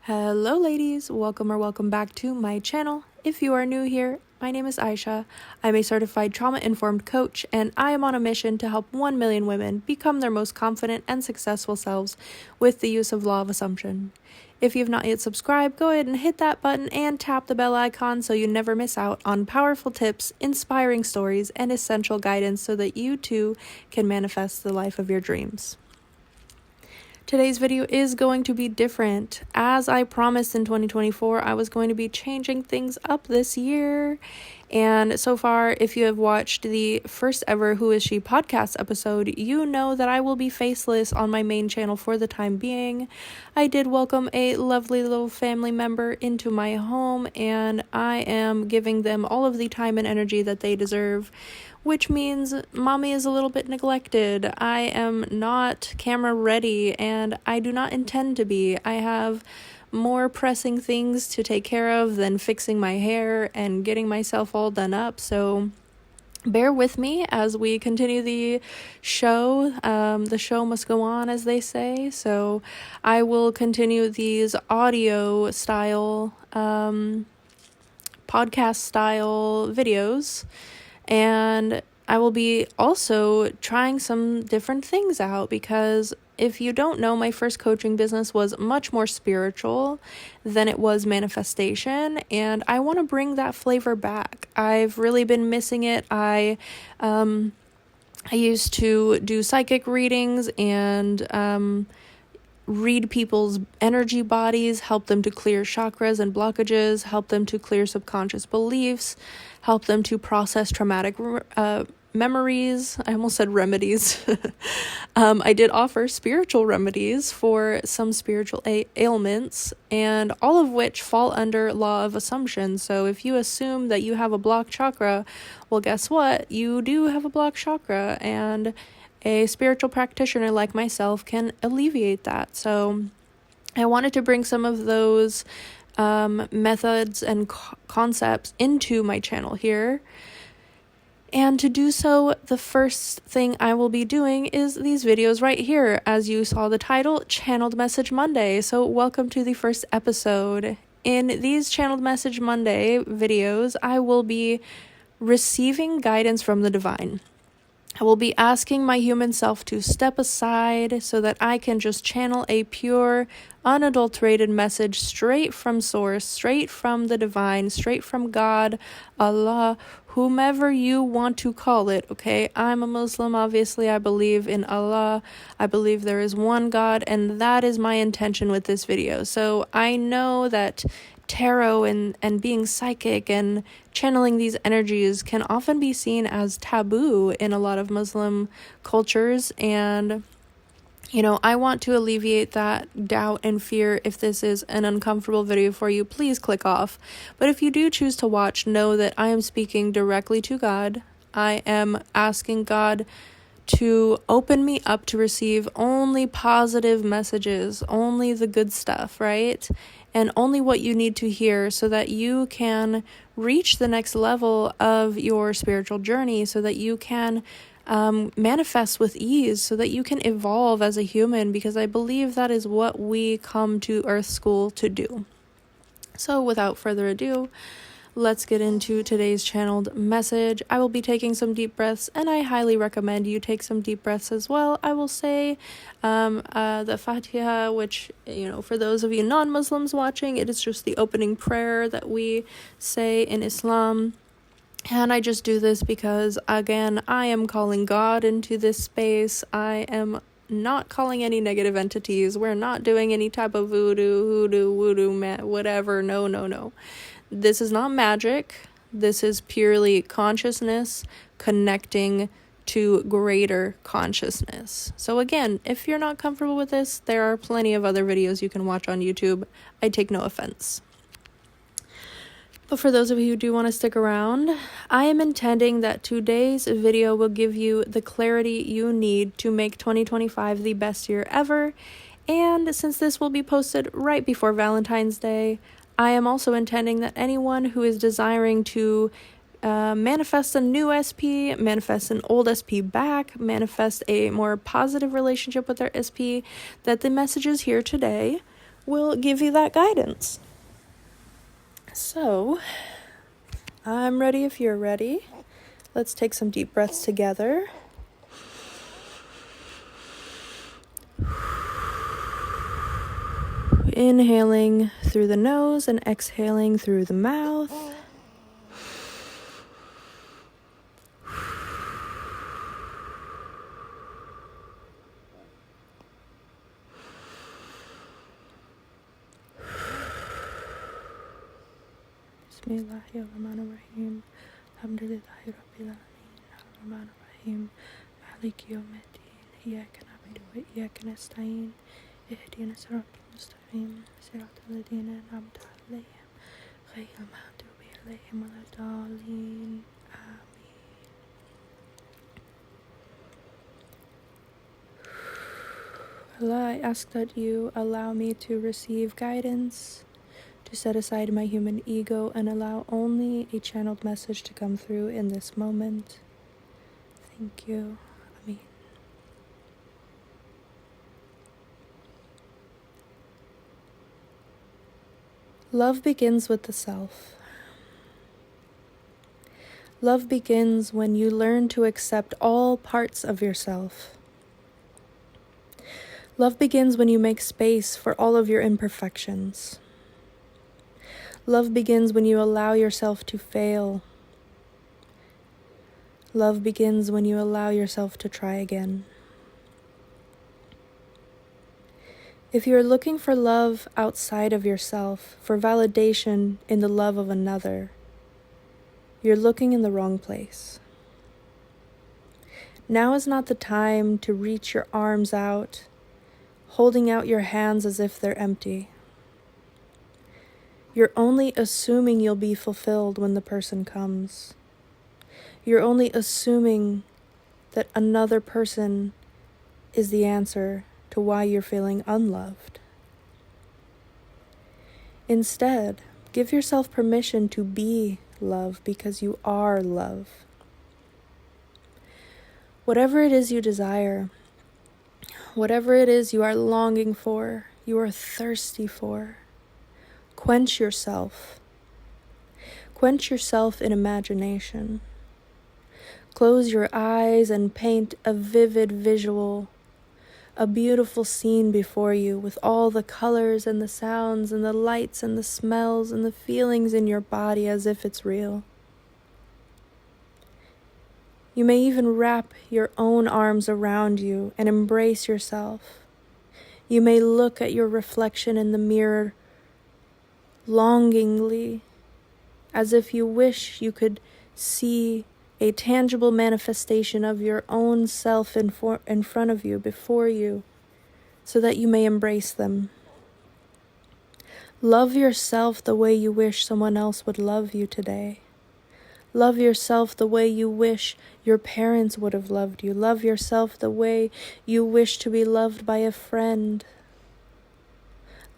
Hello ladies, welcome back to my channel. If you are new here, my name is Aisha. I'm a certified trauma-informed coach, and I am on a mission to help 1 million women become their most confident and successful selves with the use of law of assumption. If you have not yet subscribed, go ahead and hit that button and tap the bell icon so you never miss out on powerful tips, inspiring stories, and essential guidance so that you too can manifest the life of your dreams. Today's video is going to be different. As I promised in 2024, I was going to be changing things up this year. And so far, if you have watched the first ever Who Is She podcast episode, you know that I will be faceless on my main channel for the time being. I did welcome a lovely little family member into my home, and I am giving them all of the time and energy that they deserve, which means mommy is a little bit neglected. I am not camera ready, and I do not intend to be. I have more pressing things to take care of than fixing my hair and getting myself all done up, so bear with me as we continue the show. The show must go on, as they say, so I will continue these audio style, podcast style videos, and I will be also trying some different things out, because if you don't know, my first coaching business was much more spiritual than it was manifestation, and I want to bring that flavor back. I've really been missing it. I used to do psychic readings and read people's energy bodies, help them to clear chakras and blockages, help them to clear subconscious beliefs, help them to process traumatic memories. I almost said remedies. I did offer spiritual remedies for some spiritual ailments, and all of which fall under law of assumption. So if you assume that you have a blocked chakra, well, guess what? You do have a blocked chakra, and a spiritual practitioner like myself can alleviate that. So I wanted to bring some of those methods and concepts into my channel here. And to do so, the first thing I will be doing is these videos right here. As you saw the title, Channeled Message Monday. So welcome to the first episode. In these Channeled Message Monday videos, I will be receiving guidance from the divine. I will be asking my human self to step aside so that I can just channel a pure, unadulterated message straight from source, straight from the divine, straight from God, Allah, whomever you want to call it, okay? I'm a Muslim, obviously. I believe in Allah. I believe there is one God, and that is my intention with this video. So I know that tarot and being psychic and channeling these energies can often be seen as taboo in a lot of Muslim cultures, and I want to alleviate that doubt and fear. If this is an uncomfortable video for you, please click off. But if you do choose to watch, know that I am speaking directly to God. I am asking God to open me up to receive only positive messages, only the good stuff, right? And only what you need to hear so that you can reach the next level of your spiritual journey, so that you can manifest with ease, so that you can evolve as a human, because I believe that is what we come to Earth School to do. So without further ado, let's get into today's channeled message. I will be taking some deep breaths, and I highly recommend you take some deep breaths as well. I will say the Fatiha, which, for those of you non-Muslims watching, it is just the opening prayer that we say in Islam. And I just do this because, again, I am calling God into this space. I am not calling any negative entities. We're not doing any type of voodoo, whatever. No. This is not magic. This is purely consciousness connecting to greater consciousness. So again, if you're not comfortable with this, there are plenty of other videos you can watch on YouTube. I take no offense. But for those of you who do want to stick around, I am intending that today's video will give you the clarity you need to make 2025 the best year ever. And since this will be posted right before Valentine's Day, I am also intending that anyone who is desiring to manifest a new SP, manifest an old SP back, manifest a more positive relationship with their SP, that the messages here today will give you that guidance. So, I'm ready if you're ready. Let's take some deep breaths together. Inhaling through the nose and exhaling through the mouth. Bismillahirrahmanirrahim. Alhamdulillahi rabbil alamin. Ar-Rahmanir-Rahim. Maliki yawmiddin. Iyyaka na'budu wa iyyaka nasta'in. Ihdina as-siratal mustaqim. Siratal ladzina an'amta 'alaihim. Ghayril maghdubi 'alaihim waladdallin. Amin. Allah, I ask that you allow me to receive guidance, to set aside my human ego and allow only a channeled message to come through in this moment. Thank you. Amen. Love begins with the self. Love begins when you learn to accept all parts of yourself. Love begins when you make space for all of your imperfections. Love begins when you allow yourself to fail. Love begins when you allow yourself to try again. If you're looking for love outside of yourself, for validation in the love of another, you're looking in the wrong place. Now is not the time to reach your arms out, holding out your hands as if they're empty. You're only assuming you'll be fulfilled when the person comes. You're only assuming that another person is the answer to why you're feeling unloved. Instead, give yourself permission to be love because you are love. Whatever it is you desire, whatever it is you are longing for, you are thirsty for, quench yourself. Quench yourself in imagination. Close your eyes and paint a vivid visual, a beautiful scene before you with all the colors and the sounds and the lights and the smells and the feelings in your body as if it's real. You may even wrap your own arms around you and embrace yourself. You may look at your reflection in the mirror longingly, as if you wish you could see a tangible manifestation of your own self in front of you, before you, so that you may embrace them. Love yourself the way you wish someone else would love you today. Love yourself the way you wish your parents would have loved you. Love yourself the way you wish to be loved by a friend.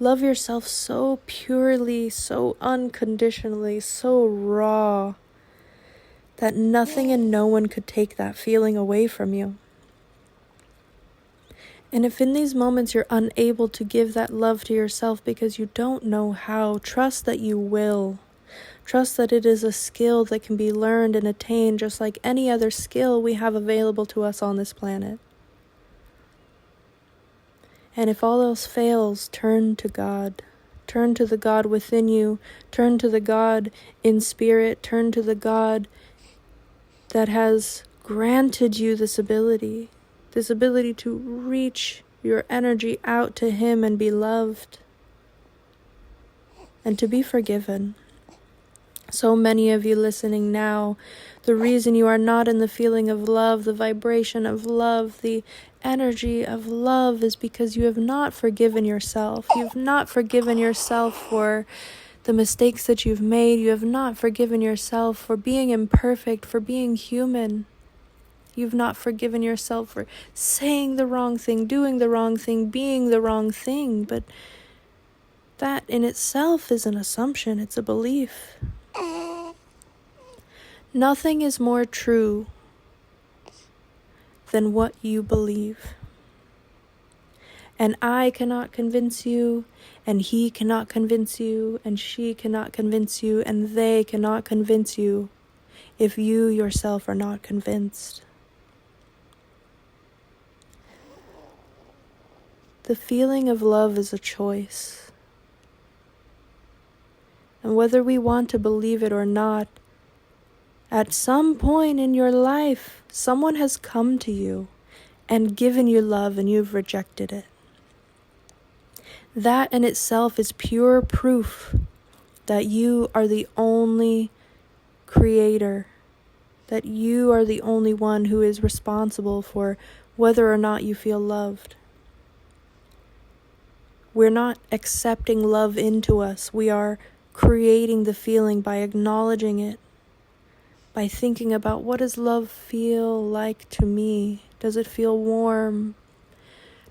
Love yourself so purely, so unconditionally, so raw, that nothing and no one could take that feeling away from you. And if in these moments you're unable to give that love to yourself because you don't know how, trust that you will. Trust that it is a skill that can be learned and attained just like any other skill we have available to us on this planet. And if all else fails, turn to God. Turn to the God within you. Turn to the God in spirit. Turn to the God that has granted you this ability to reach your energy out to Him and be loved and to be forgiven. So many of you listening now, the reason you are not in the feeling of love, the vibration of love, the energy of love is because you have not forgiven yourself. You've not forgiven yourself for the mistakes that you've made. You have not forgiven yourself for being imperfect, for being human. You've not forgiven yourself for saying the wrong thing, doing the wrong thing, being the wrong thing. But that in itself is an assumption. It's a belief. Nothing is more true than what you believe. And I cannot convince you, and he cannot convince you, and she cannot convince you, and they cannot convince you if you yourself are not convinced. The feeling of love is a choice. And whether we want to believe it or not, at some point in your life, someone has come to you and given you love and you've rejected it. That in itself is pure proof that you are the only creator, that you are the only one who is responsible for whether or not you feel loved. We're not accepting love into us. We are creating the feeling by acknowledging it, by thinking about, what does love feel like to me? Does it feel warm?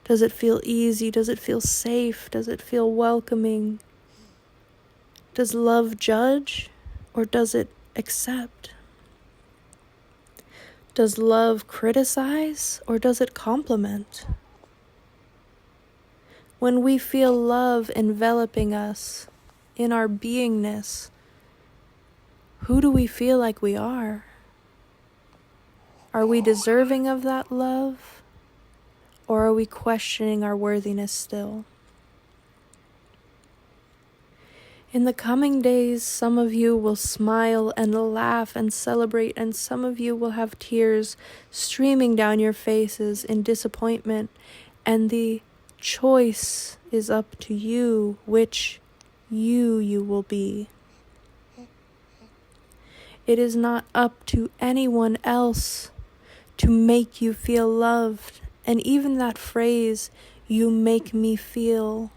Does it feel easy? Does it feel safe? Does it feel welcoming? Does love judge or does it accept? Does love criticize or does it compliment? When we feel love enveloping us in our beingness, who do we feel like we are? Are we deserving of that love? Or are we questioning our worthiness still? In the coming days, some of you will smile and laugh and celebrate, and some of you will have tears streaming down your faces in disappointment, and the choice is up to you which you will be. It is not up to anyone else to make you feel loved. And even that phrase, "you make me feel,"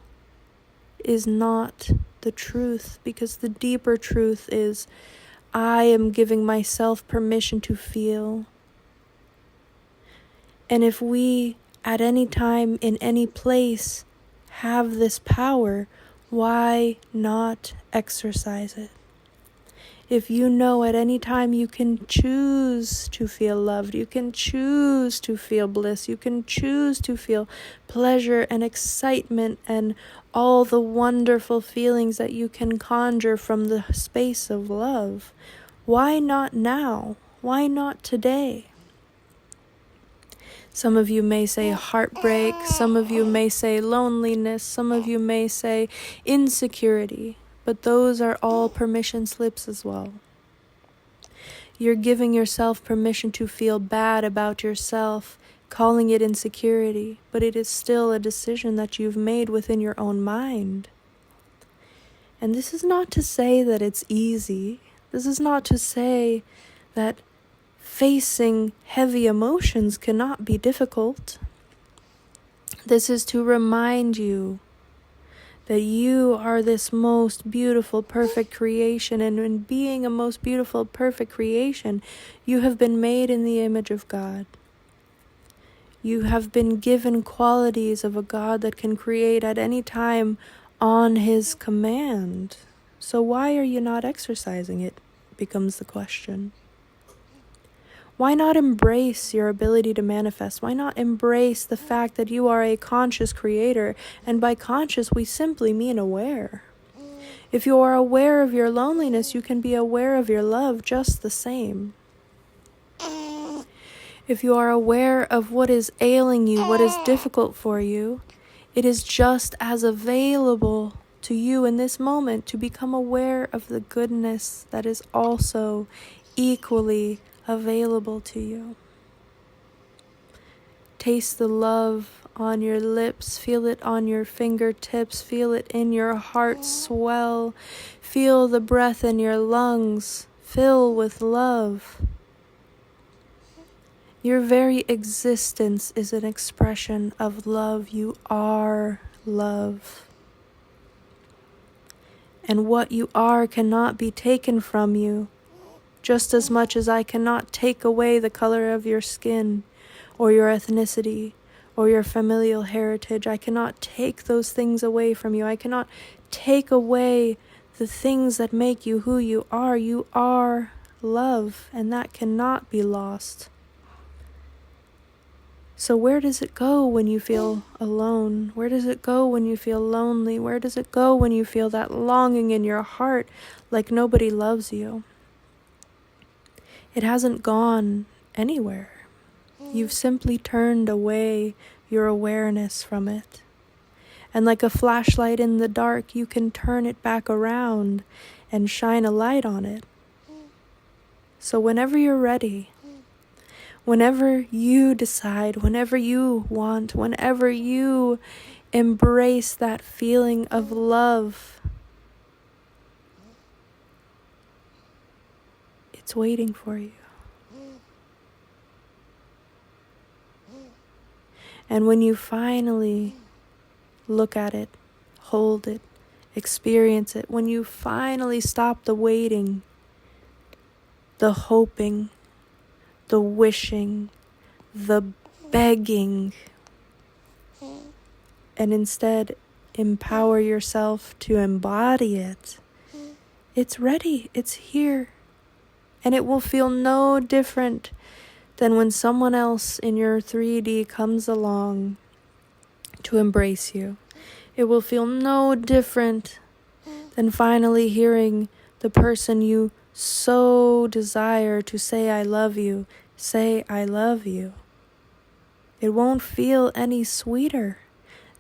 is not the truth, because the deeper truth is, I am giving myself permission to feel. And if we, at any time, in any place, have this power, why not exercise it? If you know at any time you can choose to feel loved, you can choose to feel bliss, you can choose to feel pleasure and excitement and all the wonderful feelings that you can conjure from the space of love, why not now? Why not today? Some of you may say heartbreak, some of you may say loneliness, some of you may say insecurity. But those are all permission slips as well. You're giving yourself permission to feel bad about yourself, calling it insecurity, but it is still a decision that you've made within your own mind. And this is not to say that it's easy. This is not to say that facing heavy emotions cannot be difficult. This is to remind you that you are this most beautiful, perfect creation, and in being a most beautiful, perfect creation, you have been made in the image of God. You have been given qualities of a God that can create at any time on His command. So why are you not exercising it, becomes the question. Why not embrace your ability to manifest? Why not embrace the fact that you are a conscious creator? And by conscious, we simply mean aware. If you are aware of your loneliness, you can be aware of your love just the same. If you are aware of what is ailing you, what is difficult for you, it is just as available to you in this moment to become aware of the goodness that is also equally available to you. Taste the love on your lips, feel it on your fingertips, feel it in your heart swell, feel the breath in your lungs fill with love. Your very existence is an expression of love. You are love. And what you are cannot be taken from you. Just as much as I cannot take away the color of your skin, or your ethnicity, or your familial heritage. I cannot take those things away from you. I cannot take away the things that make you who you are. You are love, and that cannot be lost. So where does it go when you feel alone? Where does it go when you feel lonely? Where does it go when you feel that longing in your heart like nobody loves you? It hasn't gone anywhere. You've simply turned away your awareness from it. And like a flashlight in the dark, you can turn it back around and shine a light on it. So whenever you're ready, whenever you decide, whenever you want, whenever you embrace that feeling of love, it's waiting for you. And when you finally look at it, hold it, experience it, when you finally stop the waiting, the hoping, the wishing, the begging, and instead empower yourself to embody it, it's ready, it's here. And it will feel no different than when someone else in your 3D comes along to embrace you. It will feel no different than finally hearing the person you so desire to say I love you, say I love you. It won't feel any sweeter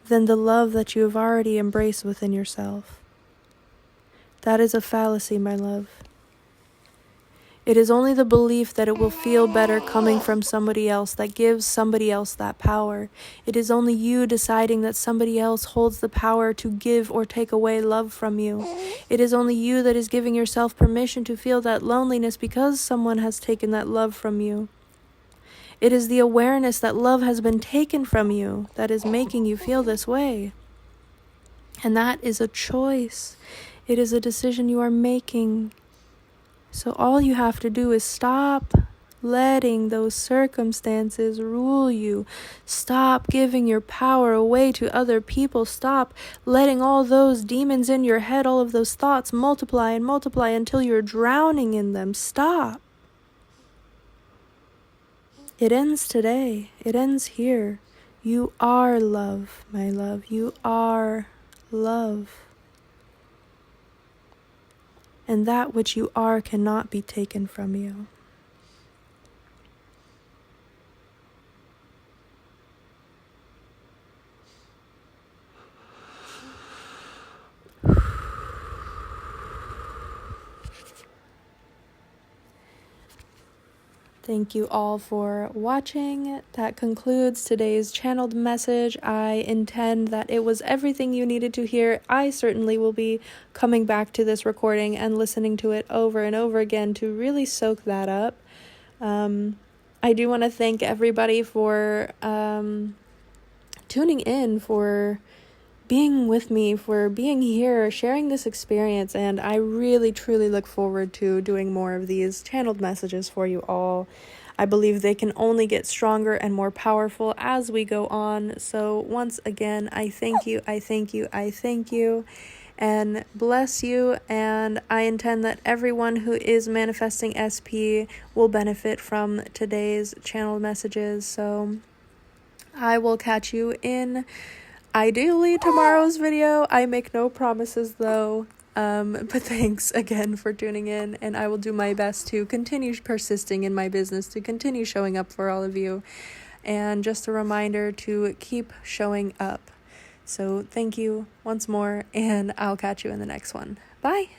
than the love that you have already embraced within yourself. That is a fallacy, my love. It is only the belief that it will feel better coming from somebody else that gives somebody else that power. It is only you deciding that somebody else holds the power to give or take away love from you. It is only you that is giving yourself permission to feel that loneliness because someone has taken that love from you. It is the awareness that love has been taken from you that is making you feel this way. And that is a choice. It is a decision you are making. So all you have to do is stop letting those circumstances rule you. Stop giving your power away to other people. Stop letting all those demons in your head, all of those thoughts multiply and multiply until you're drowning in them. Stop. It ends today. It ends here. You are love, my love. You are love. And that which you are cannot be taken from you. Thank you all for watching. That concludes today's channeled message. I intend that it was everything you needed to hear. I certainly will be coming back to this recording and listening to it over and over again to really soak that up. I do want to thank everybody for tuning in, for being with me, for being here, sharing this experience, and I really truly look forward to doing more of these channeled messages for you all. I believe they can only get stronger and more powerful as we go on. So once again, I thank you, and bless you, and I intend that everyone who is manifesting SP will benefit from today's channeled messages. So I will catch you in ideally tomorrow's video. I make no promises though, but thanks again for tuning in, and I will do my best to continue persisting in my business, to continue showing up for all of you, and just a reminder to keep showing up. So thank you once more, and I'll catch you in the next one. Bye!